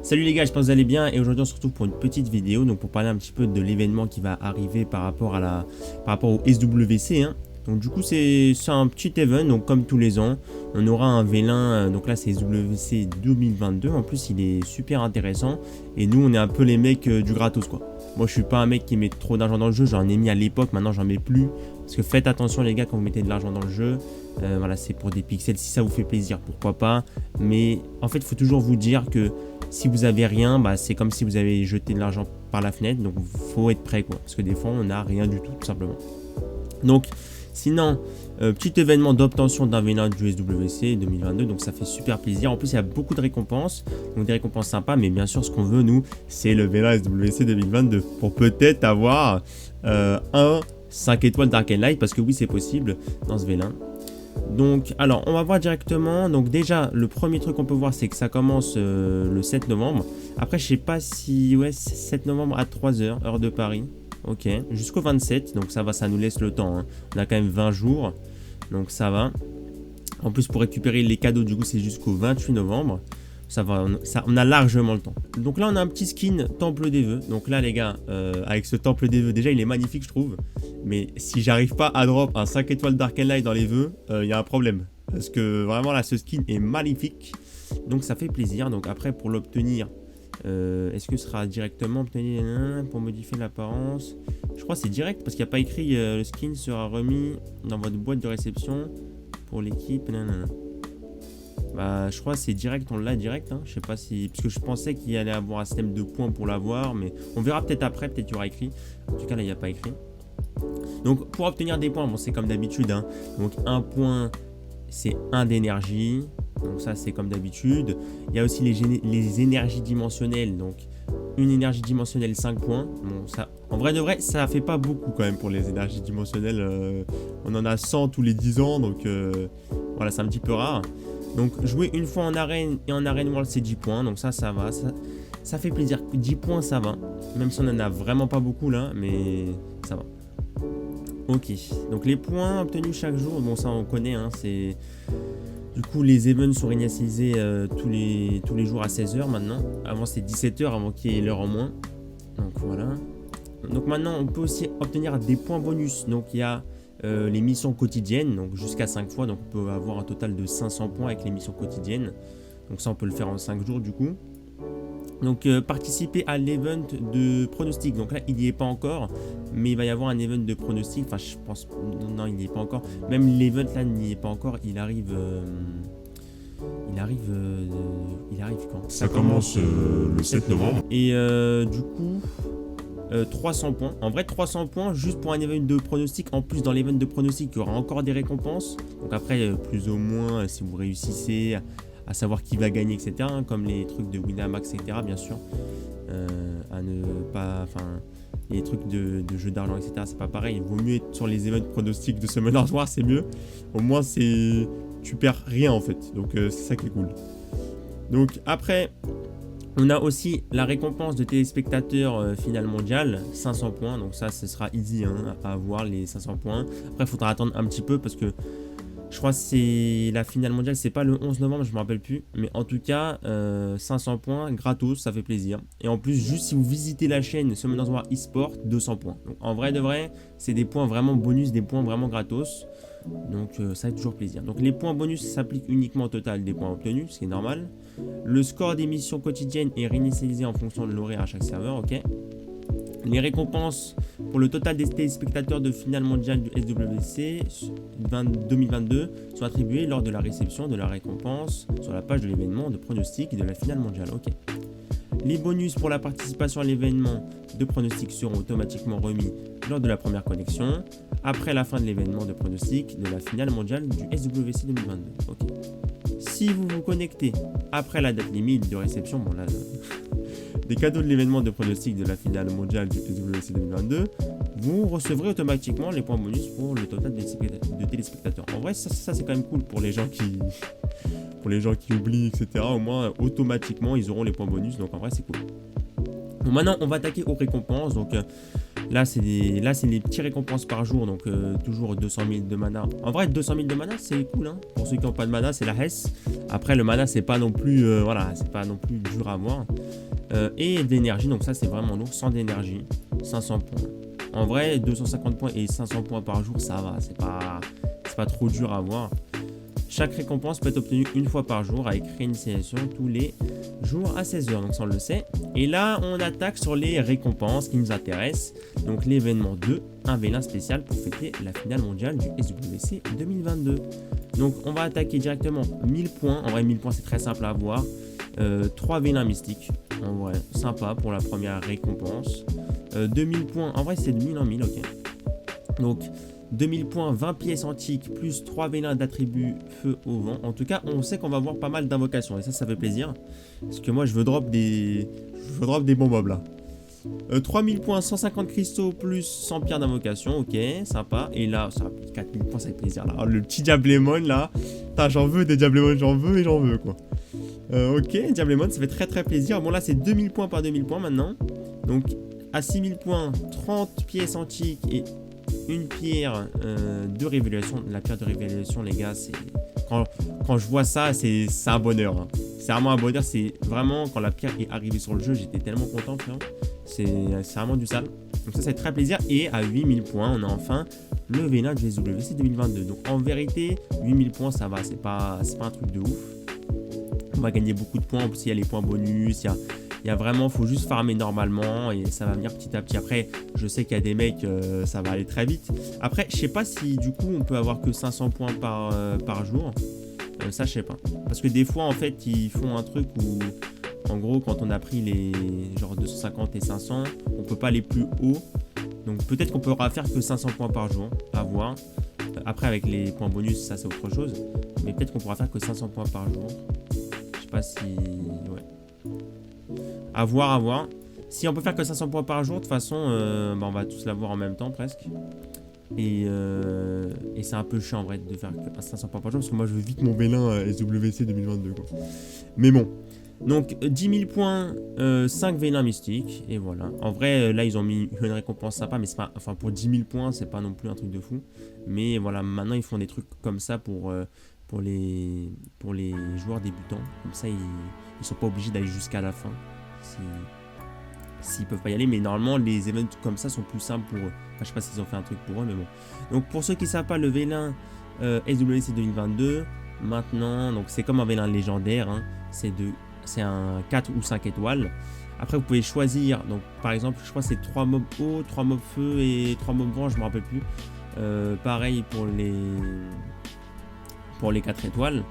Salut les gars, j'espère que vous allez bien et aujourd'hui on se retrouve pour une petite vidéo donc pour parler un petit peu de l'événement qui va arriver par rapport au SWC hein. Donc du coup c'est un petit event, donc comme tous les ans on aura un Vélin, donc là c'est SWC 2022, en plus il est super intéressant et nous on est un peu les mecs du gratos quoi. Moi je suis pas un mec qui met trop d'argent dans le jeu, j'en ai mis à l'époque, maintenant j'en mets plus parce que faites attention les gars quand vous mettez de l'argent dans le jeu. Voilà, c'est pour des pixels, si ça vous fait plaisir pourquoi pas, mais en fait il faut toujours vous dire que si vous avez rien, bah, c'est comme si vous avez jeté de l'argent par la fenêtre, donc faut être prêt quoi, parce que des fois on n'a rien du tout simplement. Donc sinon, petit événement d'obtention d'un Vélin du SWC 2022, donc ça fait super plaisir. En plus il y a beaucoup de récompenses, donc des récompenses sympas, mais bien sûr ce qu'on veut nous, c'est le Vélin SWC 2022, pour peut-être avoir un 5 étoiles Dark Light, parce que oui c'est possible dans ce Vélin. Donc alors on va voir directement. Donc déjà le premier truc qu'on peut voir c'est que ça commence le 7 novembre. Après je sais pas si ouais 7 novembre à 3h heure de Paris. Ok, jusqu'au 27, donc ça va, ça nous laisse le temps hein. On a quand même 20 jours, donc ça va. En plus pour récupérer les cadeaux du coup c'est jusqu'au 28 novembre. Ça va, on a largement le temps. Donc là on a un petit skin temple des vœux. Donc là les gars, avec ce temple des vœux, déjà il est magnifique je trouve. Mais si j'arrive pas à drop un 5 étoiles Dark Light dans les vœux, il y a un problème. Parce que vraiment là ce skin est magnifique. Donc ça fait plaisir. Donc après pour l'obtenir, est-ce que ce sera directement obtenu pour modifier l'apparence? Je crois que c'est direct parce qu'il n'y a pas écrit le skin sera remis dans votre boîte de réception pour l'équipe. Bah, je crois que c'est direct, on l'a direct. Hein. Je sais pas si. Parce que je pensais qu'il y allait avoir un système de points pour l'avoir, mais on verra peut-être après, peut-être qu'il y aura écrit. En tout cas, là, il n'y a pas écrit. Donc, pour obtenir des points, bon, c'est comme d'habitude. Hein. Donc, un point, c'est 1 d'énergie. Donc, ça, c'est comme d'habitude. Il y a aussi les énergies dimensionnelles. Donc, une énergie dimensionnelle, 5 points. Bon, ça, en vrai de vrai, ça fait pas beaucoup quand même pour les énergies dimensionnelles. On en a 100 tous les 10 ans. Donc, voilà, c'est un petit peu rare. Donc jouer une fois en arène et en arène world c'est 10 points, donc ça va, ça fait plaisir, 10 points ça va, même si on en a vraiment pas beaucoup là, mais ça va. Ok, donc les points obtenus chaque jour, bon ça on connaît, hein, c'est... Du coup les events sont réinitialisés tous les jours à 16h maintenant, avant c'était 17h avant qu'il y ait l'heure en moins, donc voilà. Donc maintenant on peut aussi obtenir des points bonus, donc il y a... les missions quotidiennes, donc jusqu'à 5 fois, donc on peut avoir un total de 500 points avec les missions quotidiennes, donc ça on peut le faire en 5 jours du coup. Donc participer à l'event de pronostic, donc là il n'y est pas encore, mais il va y avoir un event de pronostic, enfin je pense, non il n'y est pas encore, même l'event là n'y est pas encore, il arrive quand? Ça commence le 7 novembre. Et du coup 300 points. En vrai 300 points juste pour un event de pronostic. En plus dans l'event de pronostic il y aura encore des récompenses. Donc après plus ou moins si vous réussissez à savoir qui va gagner etc. Hein, comme les trucs de Winamax etc. bien sûr. À ne pas... Enfin les trucs de jeux d'argent etc. c'est pas pareil. Il vaut mieux être sur les events pronostics de Summoners War, c'est mieux. Au moins c'est... tu perds rien en fait. Donc c'est ça qui est cool. Donc après... On a aussi la récompense de téléspectateurs finale mondiale, 500 points, donc ça ce sera easy hein, à avoir les 500 points. Après il faudra attendre un petit peu parce que je crois que c'est la finale mondiale, c'est pas le 11 novembre, je me rappelle plus. Mais en tout cas, 500 points gratos, ça fait plaisir. Et en plus, juste si vous visitez la chaîne Summoners War eSport, 200 points. Donc en vrai de vrai, c'est des points vraiment bonus, des points vraiment gratos. Donc ça fait toujours plaisir. Donc les points bonus s'appliquent uniquement au total des points obtenus, ce qui est normal. Le score des missions quotidiennes est réinitialisé en fonction de l'horaire à chaque serveur, ok. Les récompenses pour le total des téléspectateurs de finale mondiale du SWC 2022 sont attribuées lors de la réception de la récompense sur la page de l'événement de pronostic de la finale mondiale, ok. Les bonus pour la participation à l'événement de pronostic seront automatiquement remis lors de la première connexion, après la fin de l'événement de pronostic de la finale mondiale du SWC 2022. Okay. Si vous vous connectez après la date limite de réception, bon là, des cadeaux de l'événement de pronostic de la finale mondiale du SWC 2022, vous recevrez automatiquement les points bonus pour le total de téléspectateurs. En vrai, ça c'est quand même cool pour les gens qui... pour les gens qui oublient, etc. Au moins, automatiquement, ils auront les points bonus. Donc, en vrai, c'est cool. Donc, maintenant, on va attaquer aux récompenses. Donc, Là, c'est les petits récompenses par jour, donc toujours 200 000 de mana. En vrai, 200 000 de mana, c'est cool, hein. Pour ceux qui n'ont pas de mana, c'est la Hess. Après, le mana, c'est pas non plus, voilà, c'est pas non plus dur à avoir. Et d'énergie, donc ça, c'est vraiment lourd. 100 d'énergie, 500 points. En vrai, 250 points et 500 points par jour, ça va. C'est pas trop dur à avoir. Chaque récompense peut être obtenue une fois par jour avec réinitialisation tous les jours à 16h, donc ça on le sait. Et là on attaque sur les récompenses qui nous intéressent. Donc l'événement 2, un vélin spécial pour fêter la finale mondiale du SWC 2022. Donc on va attaquer directement 1000 points. En vrai 1000 points c'est très simple à avoir. 3 vélins mystiques. En vrai sympa pour la première récompense. 2000 points, en vrai c'est de 1000 en 1000, ok. Donc 2000 points, 20 pièces antiques, plus 3 vélins d'attributs feu au vent. En tout cas, on sait qu'on va avoir pas mal d'invocations. Et ça fait plaisir. Parce que moi, je veux drop des bons mobs là. 3000 points, 150 cristaux, plus 100 pierres d'invocation. Ok, sympa. Et là, ça 4000 points, ça fait plaisir là. Oh, le petit Diablemon là. J'en veux des Diablemon, j'en veux quoi. Ok, Diablemon, ça fait très plaisir. Bon, là, c'est 2000 points par 2000 points maintenant. Donc, à 6000 points, 30 pièces antiques et une pierre de révélation. La pierre de révélation, les gars, c'est quand je vois ça, c'est un bonheur, hein. C'est vraiment un bonheur. C'est vraiment quand la pierre est arrivée sur le jeu, j'étais tellement content, frère. C'est vraiment du sale. Donc ça fait très plaisir. Et à 8000 points, on a enfin le vélin du SWC 2022. Donc en vérité, 8000 points, ça va. C'est pas un truc de ouf. On va gagner beaucoup de points. En plus, il y a les points bonus. Il y a vraiment, faut juste farmer normalement et ça va venir petit à petit. Après, je sais qu'il y a des mecs, ça va aller très vite. Après, je sais pas si du coup on peut avoir que 500 points par jour. Ça, je sais pas. Parce que des fois, en fait, ils font un truc où, en gros, quand on a pris les genre 250 et 500, on peut pas aller plus haut. Donc peut-être qu'on pourra faire que 500 points par jour, à voir. Après, avec les points bonus, ça c'est autre chose. Mais peut-être qu'on pourra faire que 500 points par jour. Je sais pas si... Ouais. À voir. Si on peut faire que 500 points par jour, de toute façon, on va tous l'avoir en même temps presque. Et c'est un peu chiant en vrai de faire que 500 points par jour parce que moi je veux vite mon vélin SWC 2022 quoi. Mais bon. Donc 10 000 points, 5 vélins mystiques. Et voilà. En vrai, là ils ont mis une récompense sympa, mais c'est pas. Enfin pour 10 000 points, c'est pas non plus un truc de fou. Mais voilà, maintenant ils font des trucs comme ça pour les joueurs débutants. Comme ça, ils sont pas obligés d'aller jusqu'à la fin. S'ils peuvent pas y aller, mais normalement les events comme ça sont plus simples pour eux. Enfin, je sais pas s'ils ont fait un truc pour eux, mais bon. Donc pour ceux qui savent pas, le vélin SWC 2022, maintenant, donc c'est comme un vélin légendaire, hein, c'est un 4 ou 5 étoiles. Après vous pouvez choisir, donc par exemple je crois que c'est 3 mobs eau, 3 mobs feu et 3 mobs vent, je me rappelle plus. Pareil pour les 4 étoiles.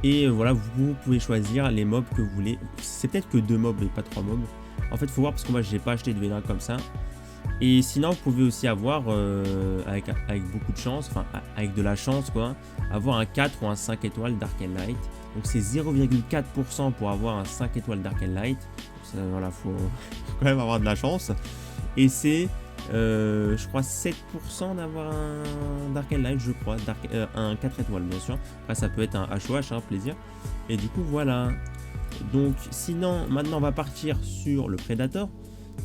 Et voilà, vous pouvez choisir les mobs que vous voulez. C'est peut-être que 2 mobs et pas 3 mobs. En fait, il faut voir parce que moi, j'ai pas acheté de vélin comme ça. Et sinon, vous pouvez aussi avoir, avec beaucoup de chance, enfin, avec de la chance, quoi, avoir un 4 ou un 5 étoiles Dark and Light. Donc, c'est 0,4% pour avoir un 5 étoiles Dark and Light. Ça, voilà, faut quand même avoir de la chance. Et c'est, je crois, 7% d'avoir un Dark and Light, je crois. Un 4 étoiles, bien sûr. Après, ça peut être un HOH, hein, plaisir. Et du coup, voilà. Donc sinon maintenant on va partir sur le Predator.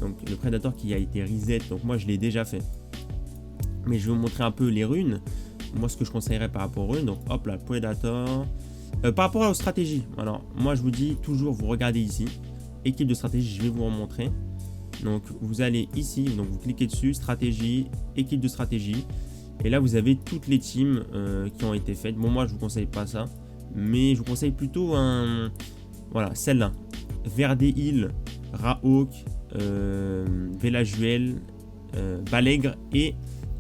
Donc le Predator qui a été reset. Donc moi je l'ai déjà fait. Mais je vais vous montrer un peu les runes. Moi ce que je conseillerais par rapport aux runes. Donc hop là, Predator. Par rapport aux stratégies. Alors moi je vous dis toujours, vous regardez ici. Équipe de stratégie, je vais vous en montrer. Donc vous allez ici, donc vous cliquez dessus, stratégie, équipe de stratégie. Et là vous avez toutes les teams qui ont été faites. Bon moi je vous conseille pas ça. Mais je vous conseille plutôt un... Voilà, celle-là. Verdeil, Rahawk, Velajuel, Balègre et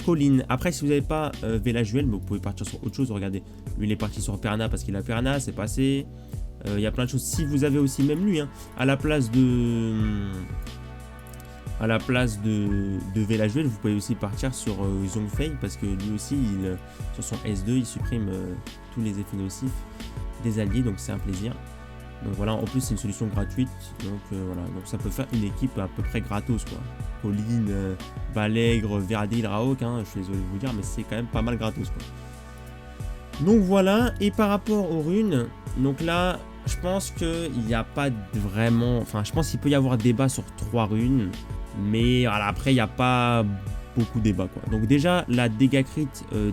Colline. Après, si vous n'avez pas Velajuel, vous pouvez partir sur autre chose. Regardez, lui, il est parti sur Perna parce qu'il a Perna, c'est passé. Il y a plein de choses. Si vous avez aussi, même lui, hein, à la place de Velajuel, vous pouvez aussi partir sur Zhongfei parce que lui aussi, sur son S2, il supprime tous les effets nocifs des alliés, donc c'est un plaisir. Donc voilà, en plus c'est une solution gratuite, donc voilà, donc ça peut faire une équipe à peu près gratos quoi. Colline, Balègre, Verdeil, Rahawk, hein, je suis désolé de vous dire, mais c'est quand même pas mal gratos quoi. Donc voilà, et par rapport aux runes, donc là, je pense qu'il n'y a pas vraiment, enfin je pense qu'il peut y avoir débat sur 3 runes. Mais voilà, après, il n'y a pas beaucoup de débat, quoi. Donc déjà, la dégâts crit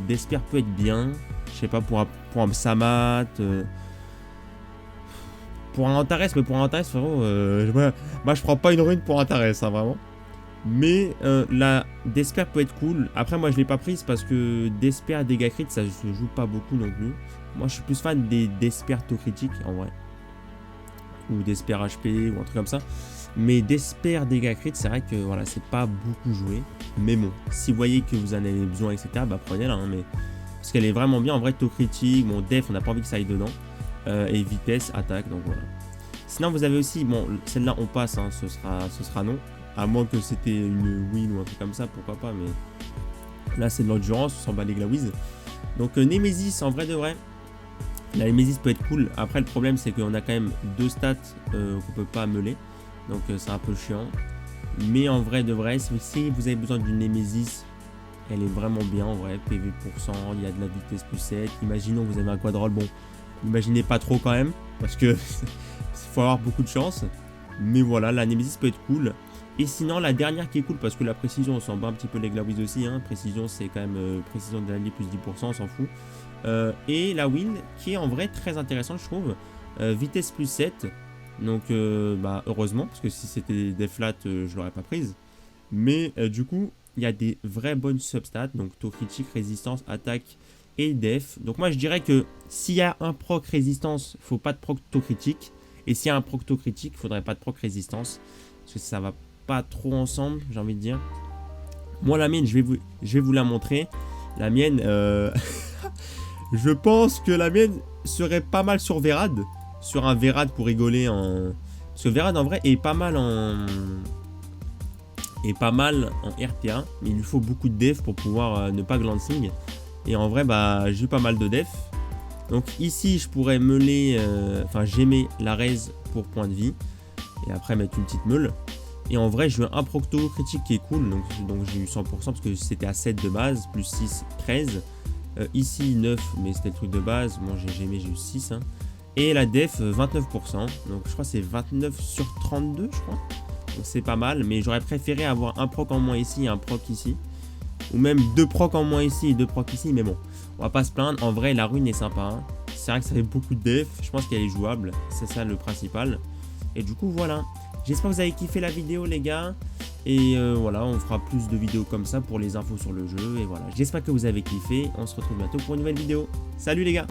d'Esper peut être bien. Je sais pas, pour un Samat... pour un Antares, mais pour un Antares, frérot, moi je prends pas une rune pour Antares, hein, vraiment. Mais la Desper peut être cool. Après, moi je l'ai pas prise parce que Desper dégâts crit, ça se joue pas beaucoup non plus. Moi je suis plus fan des Desper taux critique en vrai. Ou Desper HP ou un truc comme ça. Mais Desper dégâts crit, c'est vrai que voilà, c'est pas beaucoup joué. Mais bon, si vous voyez que vous en avez besoin, etc., bah prenez-la. Hein, mais... Parce qu'elle est vraiment bien en vrai, taux critique. Bon, def, on n'a pas envie que ça aille dedans. Et vitesse, attaque, donc voilà. Sinon, vous avez aussi, bon, celle-là on passe, hein, ce sera non. À moins que c'était une win ou un truc comme ça, pourquoi pas, mais là c'est de l'endurance, on s'en bat les glaouises. Donc Nemesis, en vrai de vrai, la Nemesis peut être cool. Après, le problème c'est qu'on a quand même deux stats qu'on peut pas meuler, donc c'est un peu chiant. Mais en vrai de vrai, si vous avez besoin d'une Nemesis, elle est vraiment bien en vrai, PV %, il y a de la vitesse plus 7. Imaginons que vous avez un quadroll, bon, imaginez pas trop quand même, parce que faut avoir beaucoup de chance. Mais voilà, la Nemesis peut être cool. Et sinon, la dernière qui est cool, parce que la précision, on s'en bat un petit peu les glaouises aussi. Hein. Précision, c'est quand même précision de l'allié plus 10%, on s'en fout. Et la win, qui est en vrai très intéressante, je trouve. Vitesse plus 7. Donc, bah, heureusement, parce que si c'était des flats, je l'aurais pas prise. Mais du coup, il y a des vraies bonnes substats. Donc, taux critique, résistance, attaque et def. Donc, moi, je dirais que s'il y a un proc résistance, faut pas de proc taux critique. Et s'il y a un proc taux critique, il faudrait pas de proc résistance. Parce que ça va pas trop ensemble, j'ai envie de dire. Moi, la mienne, je vais vous la montrer. La mienne, je pense que la mienne serait pas mal sur Verad. Sur un Verad pour rigoler en... Parce que Verad, en vrai, est pas mal en RTA. Mais il lui faut beaucoup de def pour pouvoir ne pas glancing. Et en vrai, bah, j'ai pas mal de def. Donc ici, je pourrais meuler... Enfin, j'aimais la raise pour point de vie. Et après, mettre une petite meule. Et en vrai, je veux un procto critique qui est cool. Donc j'ai eu 100% parce que c'était à 7 de base. Plus 6, 13. Ici, 9, mais c'était le truc de base. Bon, j'ai eu 6. Hein. Et la def, 29%. Donc je crois que c'est 29 sur 32, je crois. Donc c'est pas mal. Mais j'aurais préféré avoir un proc en moins ici et un proc ici. Ou même 2 procs en moins ici et 2 procs ici. Mais bon, on va pas se plaindre. En vrai, la rune est sympa. Hein. C'est vrai que ça fait beaucoup de def. Je pense qu'elle est jouable. C'est ça le principal. Et du coup, voilà. J'espère que vous avez kiffé la vidéo, les gars. Et voilà, on fera plus de vidéos comme ça pour les infos sur le jeu. Et voilà, j'espère que vous avez kiffé. On se retrouve bientôt pour une nouvelle vidéo. Salut, les gars.